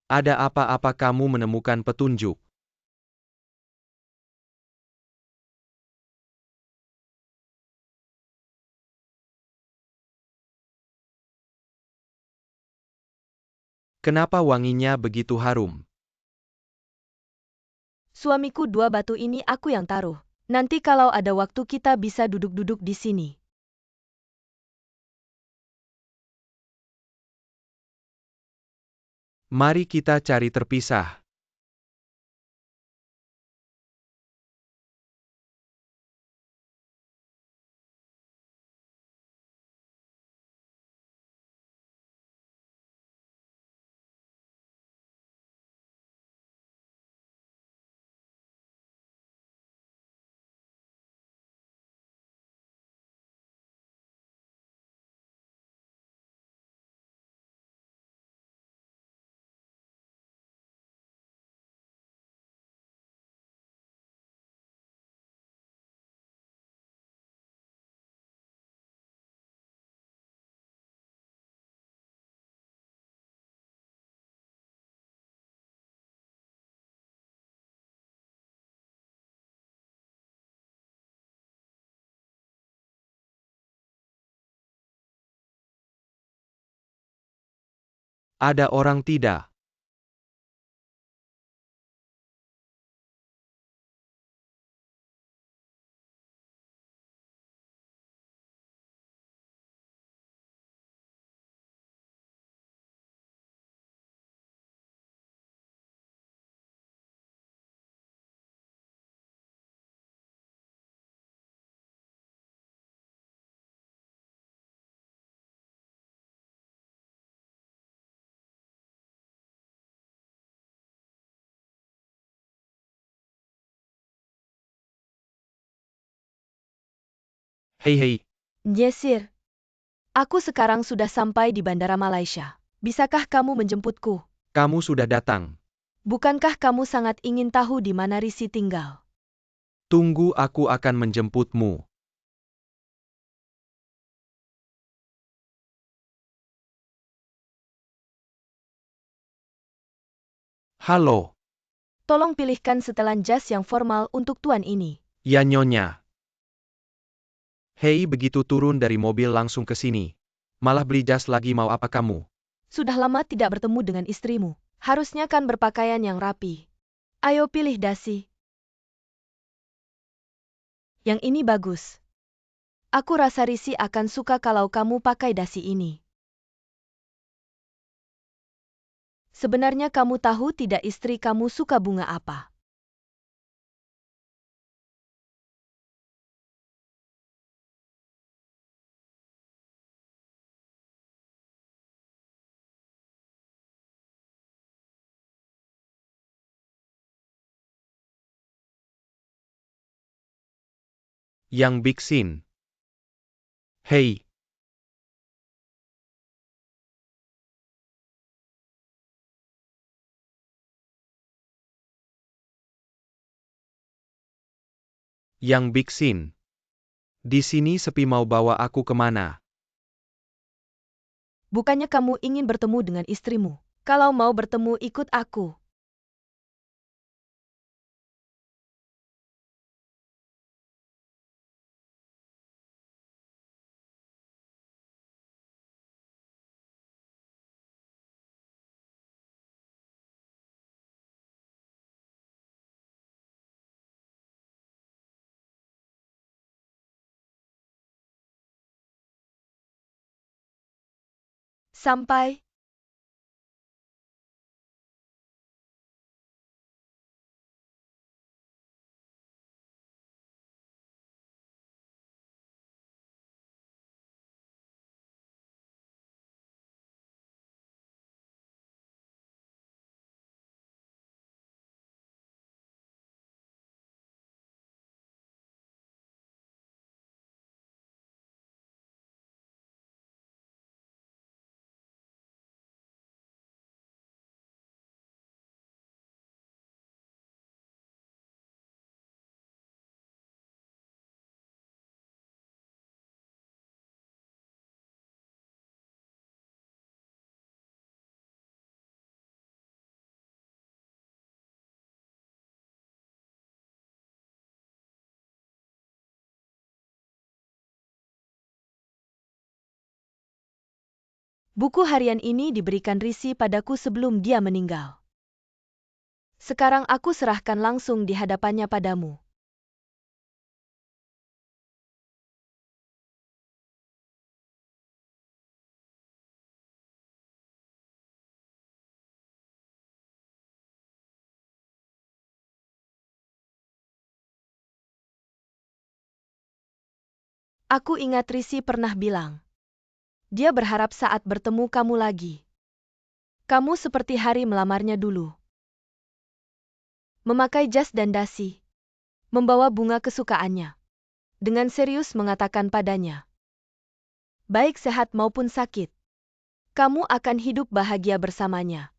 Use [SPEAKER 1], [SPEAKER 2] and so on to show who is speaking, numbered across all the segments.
[SPEAKER 1] Ada apa-apa kamu menemukan petunjuk? Kenapa wanginya begitu harum?
[SPEAKER 2] Suamiku, 2 batu ini aku yang taruh. Nanti kalau ada waktu kita bisa duduk-duduk di sini.
[SPEAKER 1] Mari kita cari terpisah. Ada orang tidak? Hei hei,
[SPEAKER 2] Jesir, aku sekarang sudah sampai di Bandara Malaysia. Bisakah kamu menjemputku?
[SPEAKER 1] kamu sudah datang.
[SPEAKER 2] Bukankah kamu sangat ingin tahu di mana Risi tinggal?
[SPEAKER 1] Tunggu, aku akan menjemputmu. Halo,
[SPEAKER 2] Tolong pilihkan setelan jas yang formal untuk tuan ini.
[SPEAKER 1] ya nyonya. Hei, begitu turun dari mobil langsung ke sini. Malah beli jas lagi, mau apa kamu?
[SPEAKER 2] Sudah lama tidak bertemu dengan istrimu. Harusnya kan berpakaian yang rapi. Ayo pilih dasi. Yang ini bagus. Aku rasa Risi akan suka kalau kamu pakai dasi ini. Sebenarnya kamu tahu tidak istri kamu suka bunga apa?
[SPEAKER 1] Yang Big Sin. Hei, yang Big Sin. Di sini sepi, mau bawa aku kemana?
[SPEAKER 2] Bukannya kamu ingin bertemu dengan istrimu? Kalau mau bertemu, ikut aku. Sampai. Buku harian ini diberikan Risi padaku sebelum dia meninggal. Sekarang aku serahkan langsung di hadapannya padamu. Aku ingat Risi pernah bilang. Dia berharap saat bertemu kamu lagi. Kamu seperti hari melamarnya dulu. Memakai jas dan dasi. Membawa bunga kesukaannya. Dengan serius mengatakan padanya. Baik sehat maupun sakit. Kamu akan hidup bahagia bersamanya.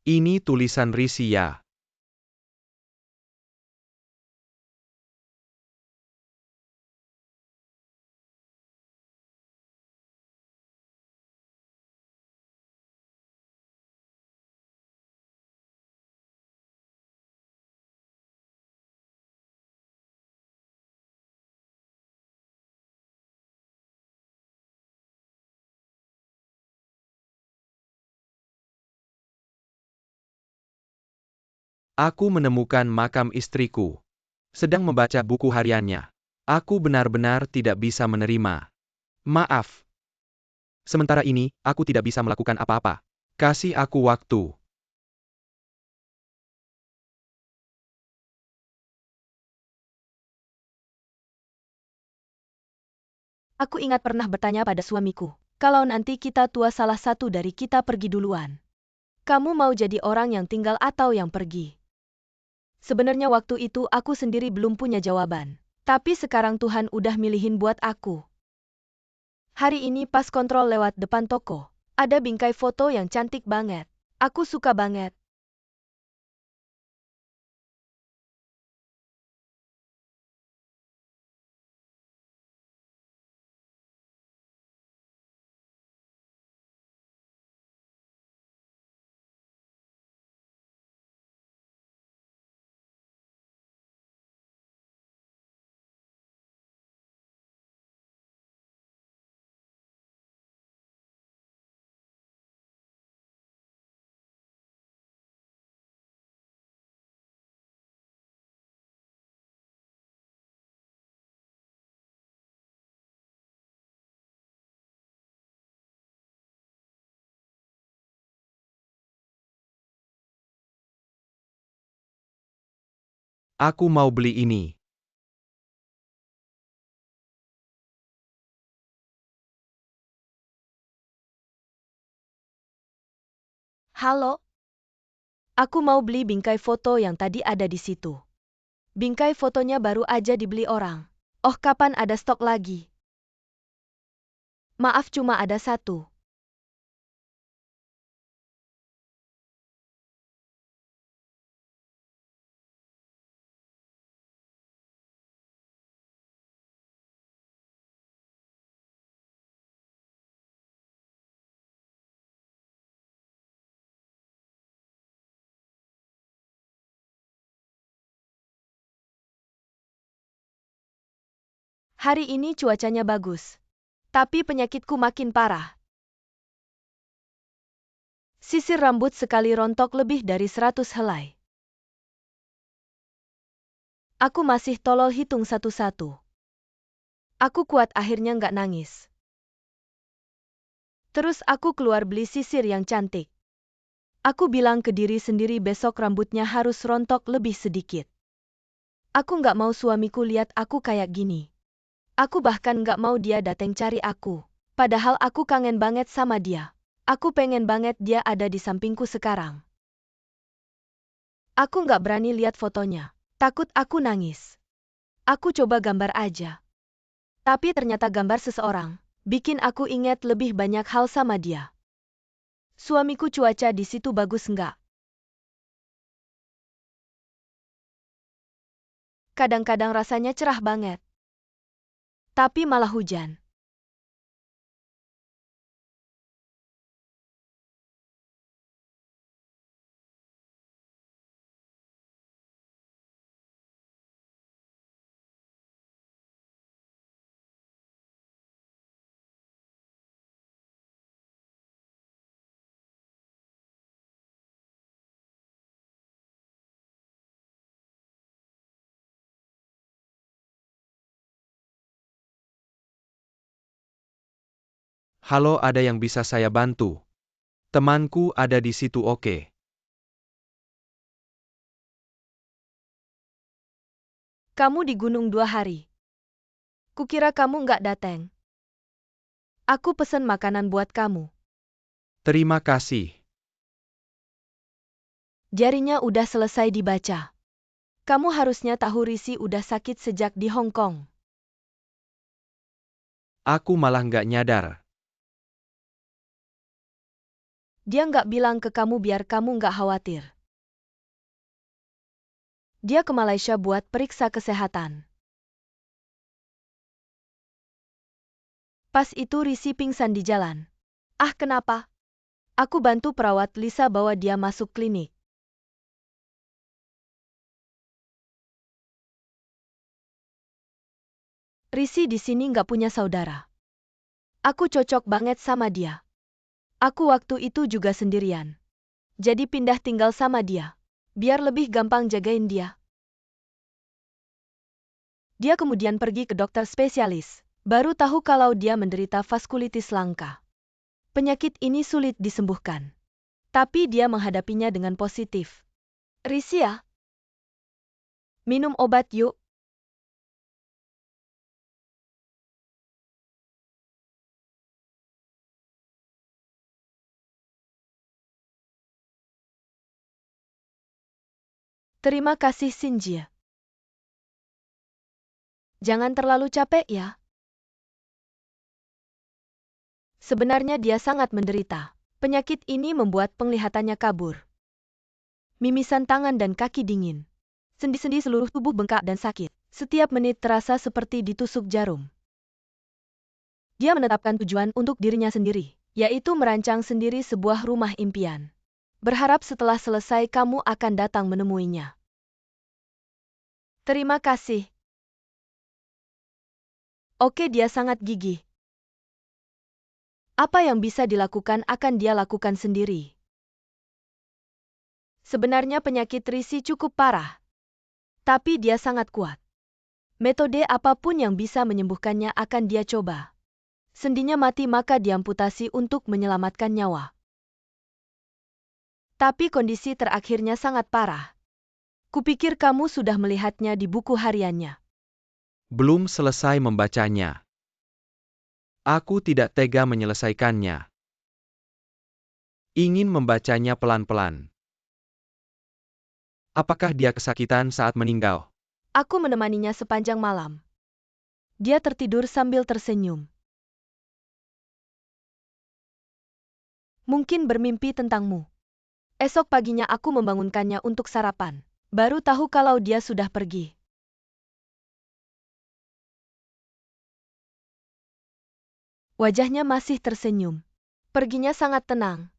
[SPEAKER 1] Ini tulisan Risi ya. Aku menemukan makam istriku. Sedang membaca buku hariannya. Aku benar-benar tidak bisa menerima. Maaf. Sementara ini, aku tidak bisa melakukan apa-apa. Kasih aku waktu.
[SPEAKER 2] Aku ingat pernah bertanya pada suamiku. Kalau nanti kita tua salah satu dari kita pergi duluan. Kamu mau jadi orang yang tinggal atau yang pergi? Sebenarnya waktu itu aku sendiri belum punya jawaban. Tapi sekarang Tuhan udah milihin buat aku. Hari ini pas kontrol lewat depan toko, ada bingkai foto yang cantik banget. Aku suka banget.
[SPEAKER 1] Aku mau beli ini.
[SPEAKER 2] Halo? Aku mau beli bingkai foto yang tadi ada di situ. Bingkai fotonya baru aja dibeli orang. Oh, kapan ada stok lagi? Maaf, cuma ada satu. Hari ini cuacanya bagus. Tapi penyakitku makin parah. Sisir rambut sekali rontok lebih dari 100 helai. Aku masih tolol hitung satu-satu. Aku kuat akhirnya nggak nangis. Terus aku keluar beli sisir yang cantik. Aku bilang ke diri sendiri besok rambutnya harus rontok lebih sedikit. Aku nggak mau suamiku lihat aku kayak gini. Aku bahkan nggak mau dia dateng cari aku. Padahal aku kangen banget sama dia. Aku pengen banget dia ada di sampingku sekarang. Aku nggak berani lihat fotonya. Takut aku nangis. Aku coba gambar aja. Tapi ternyata gambar seseorang. Bikin aku ingat lebih banyak hal sama dia. Suamiku, cuaca di situ bagus nggak? Kadang-kadang rasanya cerah banget. Tapi malah hujan.
[SPEAKER 1] Halo, ada yang bisa saya bantu? Temanku ada di situ, oke.
[SPEAKER 2] Kamu di gunung 2 hari. Kukira kamu nggak datang. Aku pesen makanan buat kamu.
[SPEAKER 1] Terima kasih.
[SPEAKER 2] Jarinya udah selesai dibaca. Kamu harusnya tahu Risi udah sakit sejak di Hong Kong.
[SPEAKER 1] Aku malah nggak nyadar.
[SPEAKER 2] Dia nggak bilang ke kamu biar kamu nggak khawatir. Dia ke Malaysia buat periksa kesehatan. Pas itu Risi pingsan di jalan. Ah, kenapa? Aku bantu perawat Lisa bawa dia masuk klinik. Risi di sini nggak punya saudara. Aku cocok banget sama dia. Aku waktu itu juga sendirian. Jadi pindah tinggal sama dia. Biar lebih gampang jagain dia. Dia kemudian pergi ke dokter spesialis. Baru tahu kalau dia menderita vaskulitis langka. Penyakit ini sulit disembuhkan. Tapi dia menghadapinya dengan positif. Risi ya? Minum obat yuk. Terima kasih Sinjia. Jangan terlalu capek ya. Sebenarnya dia sangat menderita. Penyakit ini membuat penglihatannya kabur. Mimisan tangan dan kaki dingin. Sendi-sendi seluruh tubuh bengkak dan sakit. Setiap menit terasa seperti ditusuk jarum. Dia menetapkan tujuan untuk dirinya sendiri, yaitu merancang sendiri sebuah rumah impian. Berharap setelah selesai kamu akan datang menemuinya. Terima kasih. Oke, dia sangat gigih. Apa yang bisa dilakukan akan dia lakukan sendiri. Sebenarnya penyakit Risi cukup parah. Tapi dia sangat kuat. Metode apapun yang bisa menyembuhkannya akan dia coba. Sendinya mati maka diamputasi untuk menyelamatkan nyawa. Tapi kondisi terakhirnya sangat parah. Kupikir kamu sudah melihatnya di buku hariannya.
[SPEAKER 1] Belum selesai membacanya. Aku tidak tega menyelesaikannya. Ingin membacanya pelan-pelan. Apakah dia kesakitan saat meninggal?
[SPEAKER 2] Aku menemaninya sepanjang malam. Dia tertidur sambil tersenyum. Mungkin bermimpi tentangmu. Esok paginya aku membangunkannya untuk sarapan. Baru tahu kalau dia sudah pergi. Wajahnya masih tersenyum. Perginya sangat tenang.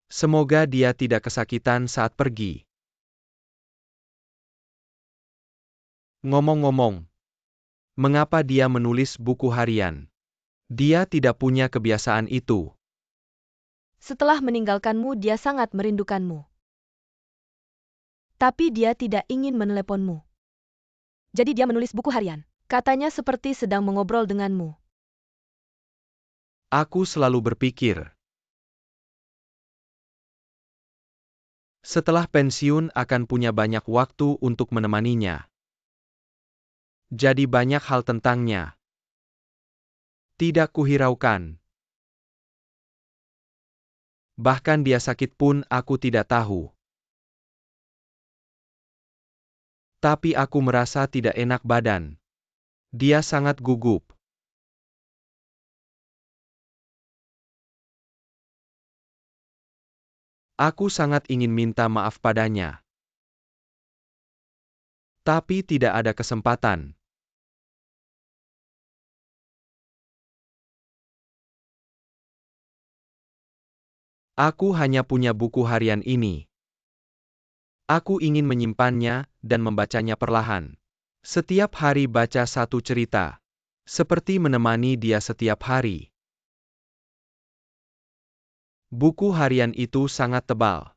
[SPEAKER 1] Semoga dia tidak kesakitan saat pergi. Ngomong-ngomong, mengapa dia menulis buku harian? Dia tidak punya kebiasaan itu.
[SPEAKER 2] Setelah meninggalkanmu dia sangat merindukanmu. Tapi dia tidak ingin meneleponmu. Jadi dia menulis buku harian. Katanya seperti sedang mengobrol denganmu.
[SPEAKER 1] Aku selalu berpikir, setelah pensiun akan punya banyak waktu untuk menemaninya. Jadi banyak hal tentangnya. Tidak kuhiraukan. Bahkan dia sakit pun aku tidak tahu. Tapi aku merasa tidak enak badan. Dia sangat gugup. Aku sangat ingin minta maaf padanya. Tapi tidak ada kesempatan. Aku hanya punya buku harian ini. Aku ingin menyimpannya dan membacanya perlahan. Setiap hari baca satu cerita. Seperti menemani dia setiap hari. Buku harian itu sangat tebal.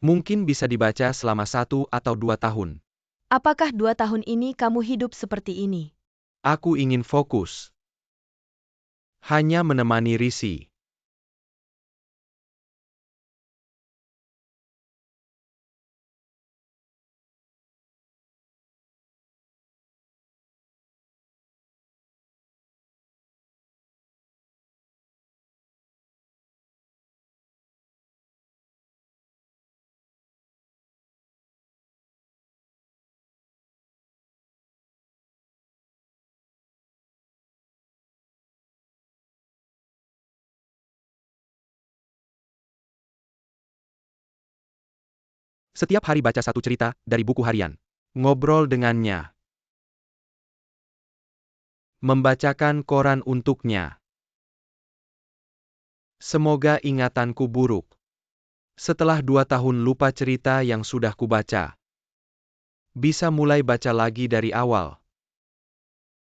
[SPEAKER 1] Mungkin bisa dibaca selama 1 atau 2 tahun.
[SPEAKER 2] Apakah 2 tahun ini kamu hidup seperti ini?
[SPEAKER 1] Aku ingin fokus. Hanya menemani Risi. Setiap hari baca satu cerita dari buku harian. Ngobrol dengannya. Membacakan koran untuknya. Semoga ingatanku buruk. Setelah 2 tahun lupa cerita yang sudah kubaca. Bisa mulai baca lagi dari awal.